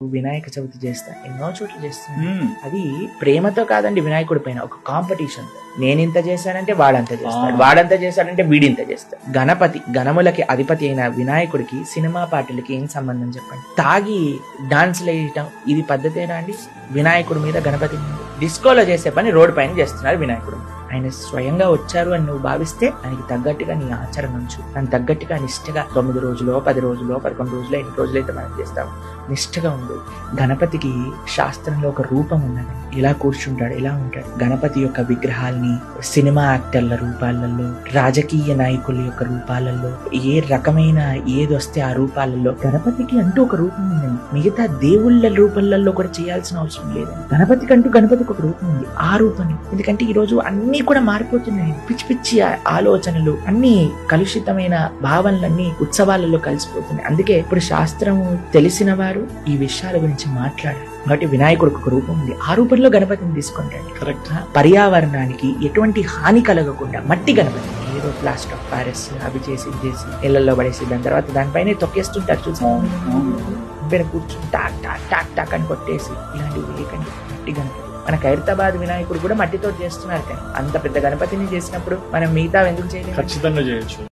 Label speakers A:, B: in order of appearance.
A: వినాయక చవితి చేస్తా, ఎన్నో చోట్ల చేస్తాను. అది ప్రేమతో కాదండి, వినాయకుడి పైన ఒక కాంపిటీషన్. నేనింత చేశానంటే వాడంత చేస్తాడు, వాడంత చేశాడంటే వీడింత చేస్తాడు. గణపతి, గణములకి అధిపతి అయిన వినాయకుడికి సినిమా పాటలకి ఏం సంబంధం చెప్పండి? తాగి డాన్స్లు వేయటం ఇది పద్ధతేనా అండి? వినాయకుడి మీద, గణపతి మీద డిస్కోలో చేసే పని రోడ్డు పైన చేస్తున్నారు వినాయకుడు. ఆయన స్వయంగా వచ్చారు అని నువ్వు భావిస్తే ఆయనకి తగ్గట్టుగా నీ ఆచరణ ఉంచు, దానికి తగ్గట్టుగా నిష్ఠగా 9 రోజులో 10 రోజులో 11 రోజులో ఎన్ని రోజులైతే మనం చేస్తాము నిష్ఠగా ఉండు. గణపతికి శాస్త్రంలో ఒక రూపం ఉన్నది, ఇలా కూర్చుంటాడు, ఇలా ఉంటాడు. గణపతి యొక్క విగ్రహాల్ని సినిమా యాక్టర్ల రూపాలలో, రాజకీయ నాయకుల యొక్క రూపాలలో, ఏ రకమైన ఏది వస్తే ఆ రూపాలలో గణపతికి అంటూ ఒక రూపం ఉందండి. మిగతా దేవుళ్ళ రూపాలలో కూడా చేయాల్సిన అవసరం లేదు. గణపతికి ఒక రూపం ఉంది, ఆ రూపం. ఎందుకంటే ఈ రోజు అన్ని కూడా మారిపోతున్నాయి. పిచ్చి పిచ్చి ఆలోచనలు, అన్ని కలుషితమైన భావనలన్నీ ఉత్సవాలలో కలిసిపోతున్నాయి. అందుకే ఇప్పుడు శాస్త్రము తెలిసిన వారు ఈ విషయాల గురించి మాట్లాడారు. కాబట్టి వినాయకుడికి ఒక రూపం ఉంది, ఆ రూపంలో గణపతిని తీసుకుంటాడు. కరెక్ట్. పర్యావరణానికి ఎటువంటి హాని కలగకుండా మట్టి గణపతి, ఏదో ప్లాస్టర్ ఆఫ్ ప్యారిస్ అవి చేసి ఇళ్లలో పడేసి దాని తర్వాత దానిపైన తొక్కేస్తుంటారు చూసి, కూర్చుని టాక్ టాక్ టాక్ టాక్ అని కొట్టేసి ఇలాంటివి లేకండి. మట్టి గణపతి. మన ఖైరతాబాద్ వినాయకుడు కూడా మట్టితో చేస్తున్నారు, కానీ అంత పెద్ద గణపతిని చేసినప్పుడు మనం మిగతా ఎందుకు చేయలేదు?
B: ఖచ్చితంగా చేయొచ్చు.